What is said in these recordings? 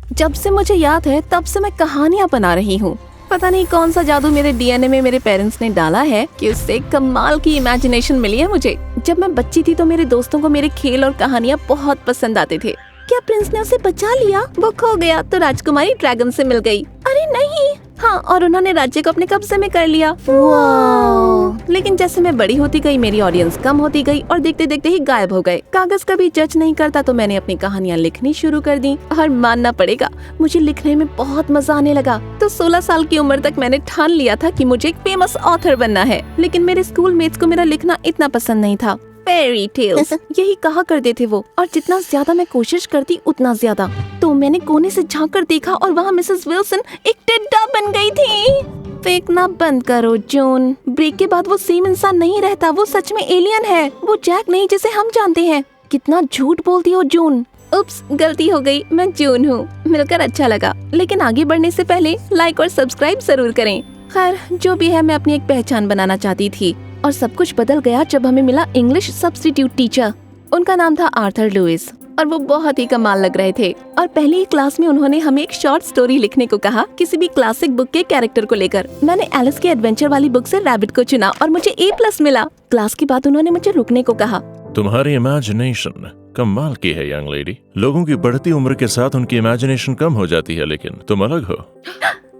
जब से मुझे याद है तब से मैं कहानियाँ बना रही हूँ। पता नहीं कौन सा जादू मेरे डीएनए में मेरे पेरेंट्स ने डाला है कि उससे कमाल की इमेजिनेशन मिली है मुझे। जब मैं बच्ची थी तो मेरे दोस्तों को मेरे खेल और कहानियाँ बहुत पसंद आते थे। क्या प्रिंस ने उसे बचा लिया? वो खो गया तो राजकुमारी ड्रैगन से मिल गई। अरे नहीं, हाँ, और उन्होंने राज्य को अपने कब्जे में कर लिया। वाह! लेकिन जैसे मैं बड़ी होती गई मेरी ऑडियंस कम होती गई और देखते देखते ही गायब हो गए। कागज कभी जज नहीं करता तो मैंने अपनी कहानियाँ लिखनी शुरू कर दी और मानना पड़ेगा मुझे लिखने में बहुत मजा आने लगा। तो 16 साल की उम्र तक मैंने ठान लिया था कि मुझे एक फेमस ऑथर बनना है। लेकिन मेरे स्कूल मेट्स को मेरा लिखना इतना पसंद नहीं था। फेरी टेल्स यही कहा करते थे वो, और जितना ज्यादा मैं कोशिश करती उतना ज्यादा। तो मैंने कोने से झांक कर देखा और वहाँ मिसेस विल्सन एक टिड्डा बन गई थी। फेंकना बंद करो जून। ब्रेक के बाद वो सेम इंसान नहीं रहता, वो सच में एलियन है। वो जैक नहीं जिसे हम जानते हैं। कितना झूठ बोलती हो जून। उप्स, गलती हो गई, मैं जून हूँ। मिलकर अच्छा लगा, लेकिन आगे बढ़ने से पहले लाइक और सब्सक्राइब जरूर करें। खैर जो भी है, मैं अपनी एक पहचान बनाना चाहती थी और सब कुछ बदल गया जब हमें मिला इंग्लिश सब्स्टिट्यूट टीचर। उनका नाम था आर्थर लुइस और वो बहुत ही कमाल लग रहे थे। और पहली ही क्लास में उन्होंने हमें एक शॉर्ट स्टोरी लिखने को कहा, किसी भी क्लासिक बुक के कैरेक्टर को लेकर। मैंने एलिस के एडवेंचर वाली बुक से रैबिट को चुना और मुझे A+ मिला। क्लास के बाद उन्होंने मुझे रुकने को कहा। तुम्हारी इमेजिनेशन कमाल की है यंग लेडी। लोगों की बढ़ती उम्र के साथ उनकी इमेजिनेशन कम हो जाती है, लेकिन तुम अलग हो।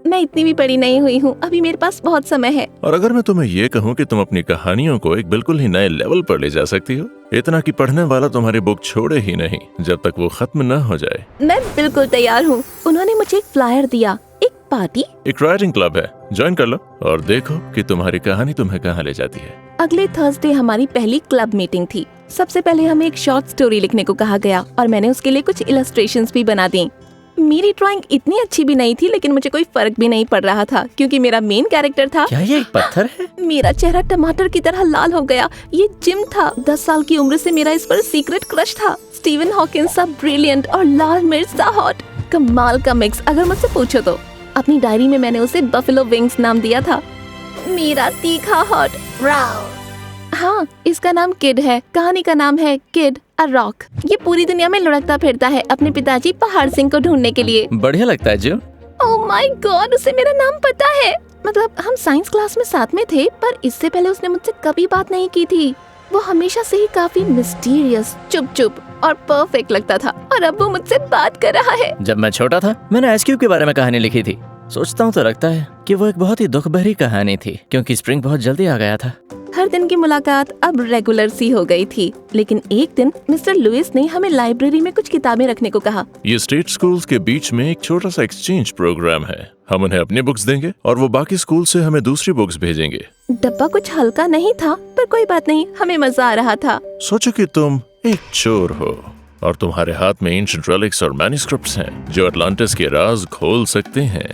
मैं इतनी भी बड़ी नहीं हुई हूँ, अभी मेरे पास बहुत समय है। और अगर मैं तुम्हें ये कहूँ कि तुम अपनी कहानियों को एक बिल्कुल ही नए लेवल पर ले जा सकती हो, इतना कि पढ़ने वाला तुम्हारी बुक छोड़े ही नहीं जब तक वो खत्म न हो जाए। मैं बिल्कुल तैयार हूँ। उन्होंने मुझे एक फ्लायर दिया। एक पार्टी, एक राइटिंग क्लब है, ज्वाइन कर लो और देखो कि तुम्हारी कहानी तुम्हें कहाँ ले जाती है। अगले थर्सडे हमारी पहली क्लब मीटिंग थी। सबसे पहले हमें एक शॉर्ट स्टोरी लिखने को कहा गया और मैंने उसके लिए कुछ इलस्ट्रेशंस भी बना दी। मेरी ड्राइंग इतनी अच्छी भी नहीं थी, लेकिन मुझे कोई फर्क भी नहीं पड़ रहा था क्योंकि मेरा मेन कैरेक्टर था। क्या ये एक पत्थर है? मेरा चेहरा टमाटर की तरह लाल हो गया। ये जिम था। 10 साल की उम्र से मेरा इस पर सीक्रेट क्रश था। स्टीवन हॉकिंस सा ब्रिलियंट और लाल मिर्च सा हॉट। कमाल का मिक्स अगर मुझसे पूछो तो। अपनी डायरी में मैंने उसे बफेलो विंग्स नाम दिया था। मेरा तीखा हॉट राव। हाँ, इसका नाम किड है। कहानी का नाम है किड अ रॉक। ये पूरी दुनिया में लुढ़कता फिरता है अपने पिताजी पहाड़ सिंह को ढूंढने के लिए। बढ़िया लगता है जो। ओह माय गॉड, उसे मेरा नाम पता है। मतलब हम साइंस क्लास में साथ में थे, पर इससे पहले उसने मुझसे कभी बात नहीं की थी। वो हमेशा से ही काफी मिस्टीरियस, चुप और परफेक्ट लगता था, और अब वो मुझसे बात कर रहा है। जब मैं छोटा था मैंने आइस क्यूब के बारे में कहानी लिखी थी। सोचता हूँ तो लगता है कि वो एक बहुत ही दुख भरी कहानी थी, क्योंकि स्प्रिंग बहुत जल्दी आ गया था। हर दिन की मुलाकात अब रेगुलर सी हो गई थी, लेकिन एक दिन मिस्टर लुइस ने हमें लाइब्रेरी में कुछ किताबें रखने को कहा। ये स्टेट स्कूल्स के बीच में एक छोटा सा एक्सचेंज प्रोग्राम है। हम उन्हें अपनी बुक्स देंगे और वो बाकी स्कूल से हमें दूसरी बुक्स भेजेंगे। डब्बा कुछ हल्का नहीं था, पर कोई बात नहीं, हमें मजा आ रहा था। सोचो कि तुम एक चोर हो और तुम्हारे हाथ में एंशिएंट रेलिक्स और मैन्युस्क्रिप्ट्स हैं जो अटलांटिस के राज खोल सकते हैं।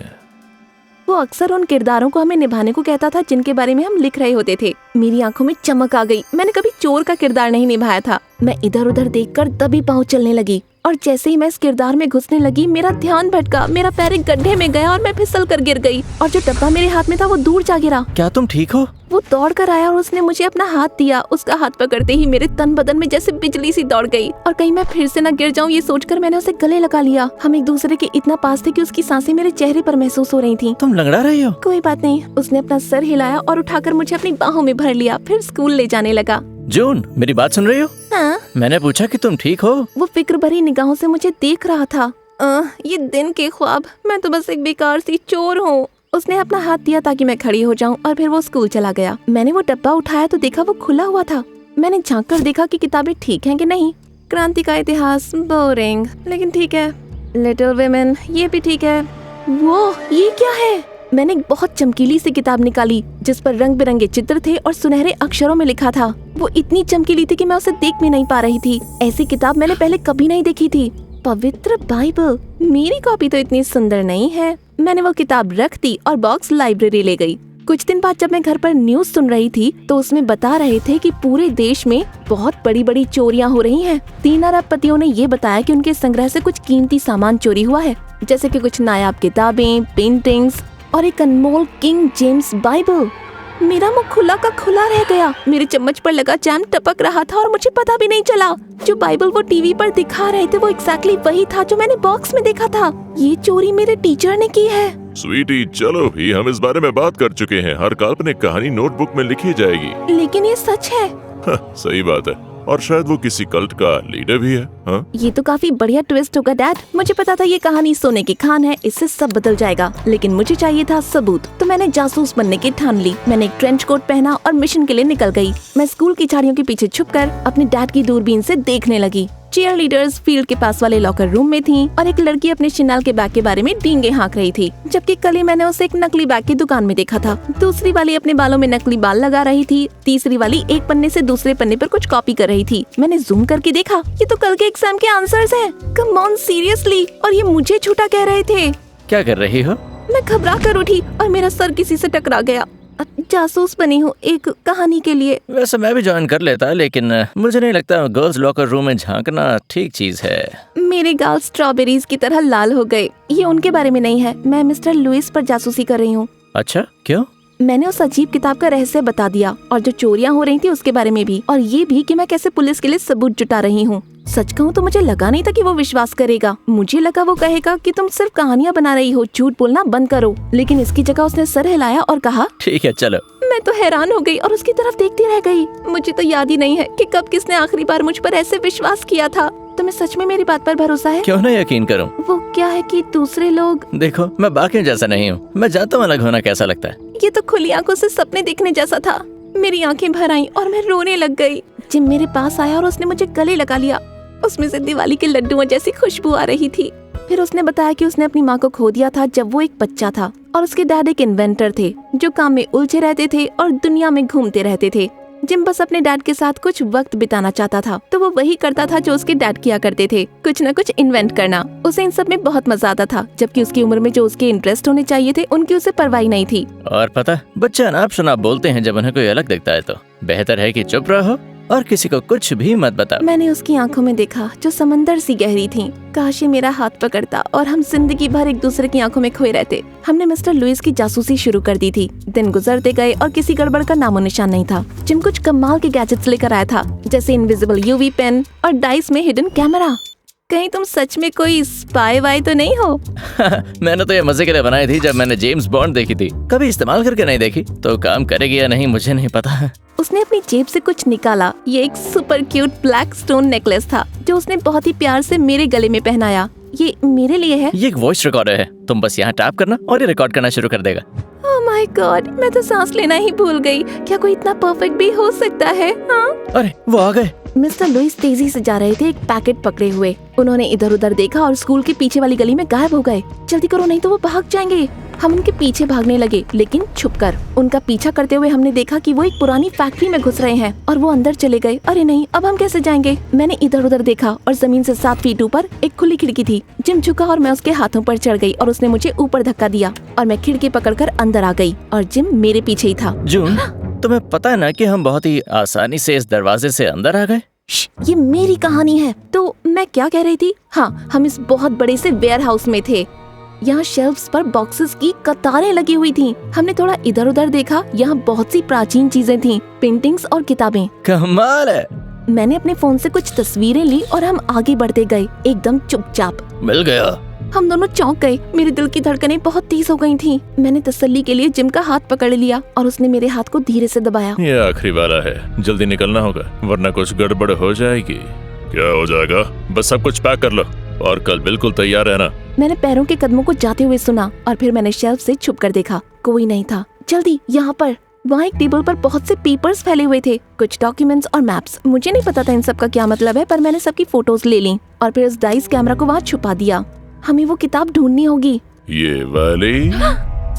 वो अक्सर उन किरदारों को हमें निभाने को कहता था जिनके बारे में हम लिख रहे होते थे। मेरी आंखों में चमक आ गई। मैंने कभी चोर का किरदार नहीं निभाया था। मैं इधर उधर देखकर दबी पांव चलने लगी, और जैसे ही मैं इस किरदार में घुसने लगी मेरा ध्यान भटका। मेरा पैर एक गड्ढे में गया और मैं फिसल कर गिर गई, और जो डब्बा मेरे हाथ में था वो दूर जा गिरा। क्या तुम ठीक हो? वो दौड़ कर आया और उसने मुझे अपना हाथ दिया। उसका हाथ पकड़ते ही मेरे तन बदन में जैसे बिजली सी दौड़ गई, और कहीं मैं फिर से न गिर जाऊं ये सोचकर मैंने उसे गले लगा लिया। हम एक दूसरे के इतना पास थे कि उसकी सांसें मेरे चेहरे पर महसूस हो रही थी। तुम लंगड़ा रही हो? कोई बात नहीं। उसने अपना सर हिलाया और उठाकर मुझे अपनी बाहों में भर लिया, फिर स्कूल ले जाने लगा। जून, मेरी बात सुन रही हो? हाँ? मैंने पूछा कि तुम ठीक हो? वो फिक्र भरी निगाहों से मुझे देख रहा था। ये दिन के ख्वाब, मैं तो बस एक बेकार सी चोर हूँ। उसने अपना हाथ दिया ताकि मैं खड़ी हो जाऊं, और फिर वो स्कूल चला गया। मैंने वो डब्बा उठाया तो देखा वो खुला हुआ था। मैंने झांक कर देखा कि किताबें ठीक हैं कि नहीं। क्रांति का इतिहास बोरिंग, लेकिन ठीक है। लिटिल विमेन, ये भी ठीक है। वो ये क्या है? मैंने एक बहुत चमकीली सी किताब निकाली जिस पर रंग बिरंगे चित्र थे और सुनहरे अक्षरों में लिखा था। वो इतनी चमकीली थी कि मैं उसे देख भी नहीं पा रही थी। ऐसी किताब मैंने पहले कभी नहीं देखी थी। पवित्र बाइबल। मेरी कॉपी तो इतनी सुंदर नहीं है। मैंने वो किताब रख दी और बॉक्स लाइब्रेरी ले गई। कुछ दिन बाद जब मैं घर पर न्यूज सुन रही थी तो उसमें बता रहे थे कि पूरे देश में बहुत बड़ी बड़ी चोरियां हो रही हैं। 3 अरबपतियों ने ये बताया कि उनके संग्रह से कुछ कीमती सामान चोरी हुआ है, जैसे कि कुछ नायाब किताबें, पेंटिंग्स और एक अनमोल किंग जेम्स बाइबल। मेरा मुंह खुला का खुला रह गया। मेरे चम्मच पर लगा जैम टपक रहा था और मुझे पता भी नहीं चला। जो बाइबल वो टीवी पर दिखा रहे थे वो एग्जैक्टली वही था जो मैंने बॉक्स में देखा था। ये चोरी मेरे टीचर ने की है। स्वीटी, चलो भी, हम इस बारे में बात कर चुके हैं। हर काल्पनिक कहानी नोटबुक में लिखी जाएगी। लेकिन ये सच है। सही बात है, और शायद वो किसी कल्ट का लीडर भी है। हाँ? ये तो काफी बढ़िया ट्विस्ट होगा डैड। मुझे पता था ये कहानी सोने की खान है, इससे सब बदल जाएगा, लेकिन मुझे चाहिए था सबूत। तो मैंने जासूस बनने की ठान ली। मैंने एक ट्रेंच कोट पहना और मिशन के लिए निकल गई। मैं स्कूल की झाड़ियों के पीछे छुपकर अपने डैड की दूरबीन से देखने लगी। चीयर लीडर्स फील्ड के पास वाले लॉकर रूम में थी और एक लड़की अपने शिनाल के बैग के बारे में डींगे हाँक रही थी, जबकि कल ही मैंने उसे एक नकली बैग की दुकान में देखा था। दूसरी वाली अपने बालों में नकली बाल लगा रही थी। तीसरी वाली एक पन्ने से दूसरे पन्ने पर कुछ कॉपी कर रही थी। मैंने जूम करके देखा, ये तो कल के एग्जाम के आंसर्स हैं। कम ऑन सीरियसली, और ये मुझे झूठा कह रहे थे। क्या कर रही हो? मैं घबरा कर उठी और मेरा सर किसी से टकरा गया। जासूस बनी हूँ एक कहानी के लिए। वैसे मैं भी ज्वाइन कर लेता, लेकिन मुझे नहीं लगता गर्ल्स लॉकर रूम में झांकना ठीक चीज है। मेरे गाल स्ट्रॉबेरीज की तरह लाल हो गए। ये उनके बारे में नहीं है, मैं मिस्टर लुइस पर जासूसी कर रही हूँ। अच्छा, क्यों? मैंने उस अजीब किताब का रहस्य बता दिया और जो चोरियां हो रही थी उसके बारे में भी, और ये भी कि मैं कैसे पुलिस के लिए सबूत जुटा रही हूँ। सच कहूँ तो मुझे लगा नहीं था कि वो विश्वास करेगा। मुझे लगा वो कहेगा कि तुम सिर्फ कहानियां बना रही हो, झूठ बोलना बंद करो। लेकिन इसकी जगह उसने सर हिलाया और कहा, ठीक है चलो। मैं तो हैरान हो गई और उसकी तरफ देखती रह गई। मुझे तो याद ही नहीं है कि कब किसने आखिरी बार मुझ पर ऐसे विश्वास किया था। तुम्हें सच में मेरी बात पर भरोसा है? क्यों ना यकीन करूं। वो क्या है कि दूसरे लोग। देखो, मैं बाकियों जैसा नहीं हूँ। मैं जानता हूँ अलग होना कैसा लगता है। ये तो खुली आंखों से सपने देखने जैसा था। मेरी आंखें भर आईं और मैं रोने लग गई। जिम मेरे पास आया और उसने मुझे गले लगा लिया। उसमें से दिवाली के लड्डुओं जैसी खुशबू आ रही थी। फिर उसने बताया कि उसने अपनी माँ को खो दिया था जब वो एक बच्चा था, और उसके डैड एक इन्वेंटर थे जो काम में उलझे रहते थे और दुनिया में घूमते रहते थे। जिम बस अपने डैड के साथ कुछ वक्त बिताना चाहता था, तो वो वही करता था जो उसके डैड किया करते थे, कुछ न कुछ इन्वेंट करना। उसे इन सब में बहुत मजा आता था, जबकि उसकी उम्र में जो उसके इंटरेस्ट होने चाहिए थे उनकी उसे परवाही नहीं थी। और पता, बच्चे अनाप शनाप बोलते हैं जब उन्हें कोई अलग दिखता है, तो बेहतर है कि चुप रहो और किसी को कुछ भी मत बता। मैंने उसकी आंखों में देखा जो समंदर सी गहरी थी। काश ये मेरा हाथ पकड़ता और हम जिंदगी भर एक दूसरे की आंखों में खोए रहते। हमने मिस्टर लुइस की जासूसी शुरू कर दी थी। दिन गुजरते गए और किसी गड़बड़ का नामो निशान नहीं था। जिम कुछ कमाल के गैजेट्स लेकर आया था, जैसे इनविजिबल यूवी पेन और डाइस में हिडन कैमरा। कहीं तुम सच में कोई स्पाई वाई तो नहीं हो? मैंने तो ये मजे के लिए बनाई थी जब मैंने जेम्स बॉन्ड देखी थी। कभी इस्तेमाल करके नहीं देखी, तो काम करेगी या नहीं मुझे नहीं पता। उसने अपनी जेब से कुछ निकाला। ये एक super cute black stone necklace था जो उसने बहुत ही प्यार से मेरे गले में पहनाया। ये मेरे लिए है। ये एक वॉइस रिकॉर्डर है, तुम बस यहाँ टैप करना और ये रिकॉर्ड करना शुरू कर देगा। ओह माय गॉड, मैं तो सांस लेना ही भूल गई। क्या कोई इतना परफेक्ट भी हो सकता है? हाँ? अरे वो आ गए। मिस्टर लुइस तेजी से जा रहे थे एक पैकेट पकड़े हुए। उन्होंने इधर उधर देखा और स्कूल के पीछे वाली गली में गायब हो गए। जल्दी करो नहीं तो वो भाग जाएंगे। हम उनके पीछे भागने लगे, लेकिन छुपकर। उनका पीछा करते हुए हमने देखा कि वो एक पुरानी फैक्ट्री में घुस रहे हैं और वो अंदर चले गए। अरे नहीं, अब हम कैसे जाएंगे? मैंने इधर उधर देखा और जमीन से 7 फीट ऊपर एक खुली खिड़की थी। जिम झुका और मैं उसके हाथों पर चढ़ गई और उसने मुझे ऊपर धक्का दिया और मैं खिड़की पकड़कर अंदर आ गई और जिम मेरे पीछे ही था। जून, तुम्हें पता है ना कि हम बहुत ही आसानी से इस दरवाजे से अंदर आ गए। ये मेरी कहानी है। तो मैं क्या कह रही थी? हाँ, हम इस बहुत बड़े से वेयर हाउस में थे। यहाँ शेल्फ्स पर बॉक्सेस की कतारें लगी हुई थीं। हमने थोड़ा इधर उधर देखा, यहाँ बहुत सी प्राचीन चीजें थीं, पेंटिंग्स और किताबें। कमाल है। मैंने अपने फोन से कुछ तस्वीरें ली और हम आगे बढ़ते गए, एकदम चुपचाप। मिल गया। हम दोनों चौंक गए। मेरे दिल की धड़कनें बहुत तेज हो गई थीं। मैंने तसल्ली के लिए जिम का हाथ पकड़ लिया और उसने मेरे हाथ को धीरे से दबाया। ये आखिरी वाला है, जल्दी निकलना होगा वरना कुछ गड़बड़ हो जाएगी। क्या हो जाएगा? बस सब कुछ पैक कर लो और कल बिल्कुल तैयार रहना। मैंने पैरों के कदमों को जाते हुए सुना और फिर मैंने शेल्फ से छुप कर देखा। कोई नहीं था। जल्दी, यहाँ पर। वहाँ एक टेबल पर बहुत से पेपर्स फैले हुए थे, कुछ डॉक्यूमेंट्स और मैप्स। मुझे नहीं पता था इन सब का क्या मतलब है, पर मैंने सबकी फोटोज ले ली और फिर उस डाइस कैमरा को वहाँ छुपा दिया। हमें वो किताब ढूंढनी होगी। ये वाली?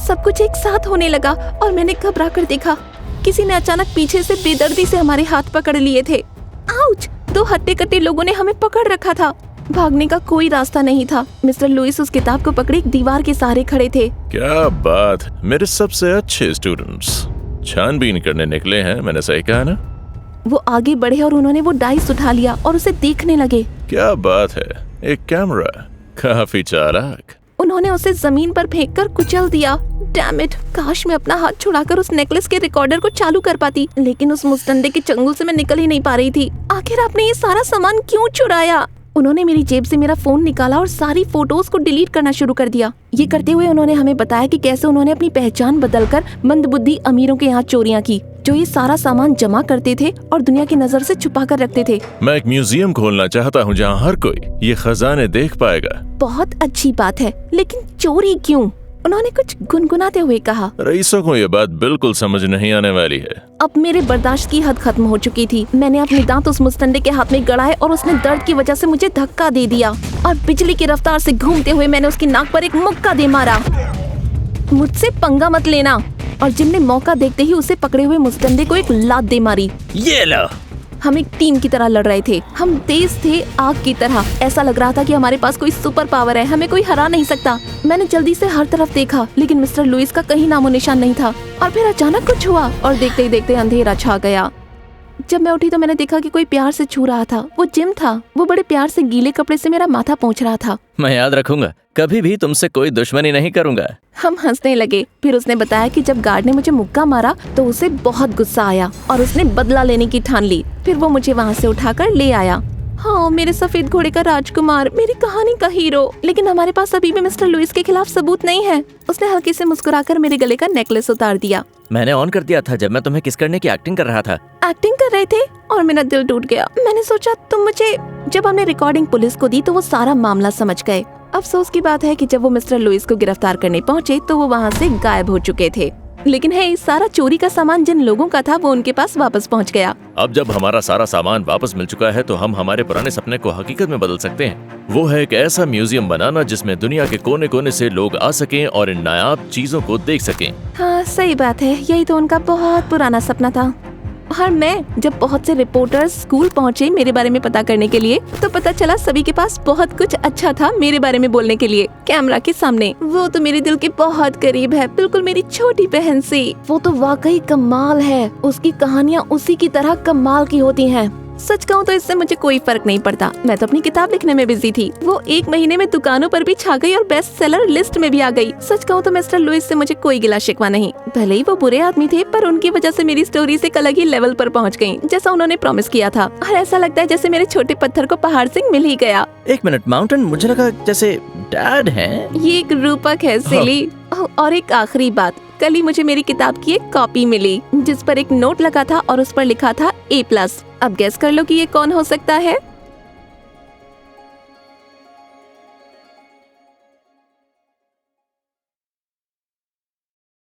सब कुछ एक साथ होने लगा और मैंने घबरा कर देखा। किसी ने अचानक पीछे से बेदर्दी से हमारे हाथ पकड़ लिए थे। आउच! 2 हट्टे-कट्टे लोगों ने हमें पकड़ रखा था। भागने का कोई रास्ता नहीं था। मिस्टर लुइस उस किताब को पकड़े एक दीवार के सहारे खड़े थे। क्या बात, मेरे सबसे अच्छे स्टूडेंट्स छानबीन करने निकले हैं, मैंने सही कहा ना? वो आगे बढ़े और उन्होंने वो डाइस उठा लिया और उसे देखने लगे। क्या बात है, एक कैमरा, काफी चालाक। उन्होंने उसे जमीन पर फेंककर कुचल दिया। डैम इट, काश मैं अपना हाथ छुड़ाकर उस नेकलेस के रिकॉर्डर को चालू कर पाती, लेकिन उस मुस्तंडे के चंगुल से मैं निकल ही नहीं पा रही थी। आखिर आपने ये सारा सामान क्यों चुराया? उन्होंने मेरी जेब से मेरा फोन निकाला और सारी फोटोज को डिलीट करना शुरू कर दिया। ये करते हुए उन्होंने हमें बताया कि कैसे उन्होंने अपनी पहचान बदलकर मंदबुद्धि अमीरों के यहाँ चोरियां की, जो ये सारा सामान जमा करते थे और दुनिया की नजर से छुपा कर रखते थे। मैं एक म्यूजियम खोलना चाहता हूँ जहाँ हर कोई ये खजाने देख पाएगा। बहुत अच्छी बात है, लेकिन चोरी क्यों? उन्होंने कुछ गुनगुनाते हुए कहा। रईसों को ये बात बिल्कुल समझ नहीं आने वाली है। अब मेरे बर्दाश्त की हद खत्म हो चुकी थी। मैंने अपने दांत उस मुस्तंडे के हाथ में गड़ाए और उसने दर्द की वजह से मुझे धक्का दे दिया और बिजली की रफ्तार से घूमते हुए मैंने उसकी नाक पर एक मुक्का दे मारा। मुझसे पंगा मत लेना। और जिम ने मौका देखते ही उसे पकड़े हुए मुस्तंडे को एक लात दे मारी। ये लो। हम एक टीम की तरह लड़ रहे थे। हम तेज थे आग की तरह। ऐसा लग रहा था कि हमारे पास कोई सुपर पावर है, हमें कोई हरा नहीं सकता। मैंने जल्दी से हर तरफ देखा, लेकिन मिस्टर लुइस का कहीं नामो निशान नहीं था। और फिर अचानक कुछ हुआ और देखते ही देखते अंधेरा छा गया। जब मैं उठी तो मैंने देखा कि कोई प्यार से छू रहा था। वो जिम था। वो बड़े प्यार से गीले कपड़े से मेरा माथा पोंछ रहा था। मैं याद रखूंगा, कभी भी तुमसे कोई दुश्मनी नहीं करूंगा। हम हंसने लगे। फिर उसने बताया कि जब गार्ड ने मुझे मुक्का मारा तो उसे बहुत गुस्सा आया और उसने बदला लेने की ठान ली। फिर वो मुझे वहाँ से उठाकर ले आया। हाँ, मेरे सफेद घोड़े का राजकुमार, मेरी कहानी का हीरो। लेकिन हमारे पास अभी भी मिस्टर लुइस के खिलाफ सबूत नहीं है। उसने हल्के से मुस्कुराकर मेरे गले का नेकलेस उतार दिया। मैंने ऑन कर दिया था जब मैं तुम्हें किस करने की एक्टिंग कर रहा था। एक्टिंग कर रहे थे और मेरा दिल टूट गया। मैंने सोचा तुम मुझे। जब हमने रिकॉर्डिंग पुलिस को दी तो वो सारा मामला समझ गए। अफसोस की बात है कि जब वो मिस्टर लुइस को गिरफ्तार करने पहुँचे तो वो वहाँ से गायब हो चुके थे। लेकिन है, सारा चोरी का सामान जिन लोगों का था वो उनके पास वापस पहुंच गया। अब जब हमारा सारा सामान वापस मिल चुका है तो हम हमारे पुराने सपने को हकीकत में बदल सकते हैं। वो है एक ऐसा म्यूजियम बनाना जिसमें दुनिया के कोने कोने से लोग आ सकें और इन नायाब चीजों को देख सकें। हाँ, सही बात है। यही तो उनका बहुत पुराना सपना था। और मैं जब बहुत से रिपोर्टर्स स्कूल पहुंचे मेरे बारे में पता करने के लिए, तो पता चला सभी के पास बहुत कुछ अच्छा था मेरे बारे में बोलने के लिए कैमरा के सामने। वो तो मेरे दिल के बहुत करीब है, बिल्कुल मेरी छोटी बहन सी। वो तो वाकई कमाल है। उसकी कहानियाँ उसी की तरह कमाल की होती हैं। सच कहूँ तो इससे मुझे कोई फर्क नहीं पड़ता। मैं तो अपनी किताब लिखने में बिजी थी। वो 1 महीने में दुकानों पर भी छा गई और बेस्ट सेलर लिस्ट में भी आ गई। सच कहूँ तो मिस्टर लुइस से मुझे कोई गिला शिकवा नहीं। भले ही वो बुरे आदमी थे, पर उनकी वजह से मेरी स्टोरी एक अलग ही लेवल पर पहुँच गई, जैसा उन्होंने प्रॉमिस किया था। और ऐसा लगता है जैसे मेरे छोटे पत्थर को पहाड़ से मिल ही गया। 1 मिनट, माउंटेन, मुझे लगा जैसे डैड है। ये एक रूपक है सिली। और एक आखिरी बात, कल ही मुझे मेरी किताब की एक कॉपी मिली जिस पर एक नोट लगा था और उस पर लिखा था A+। अब गेस कर लो कि ये कौन हो सकता है।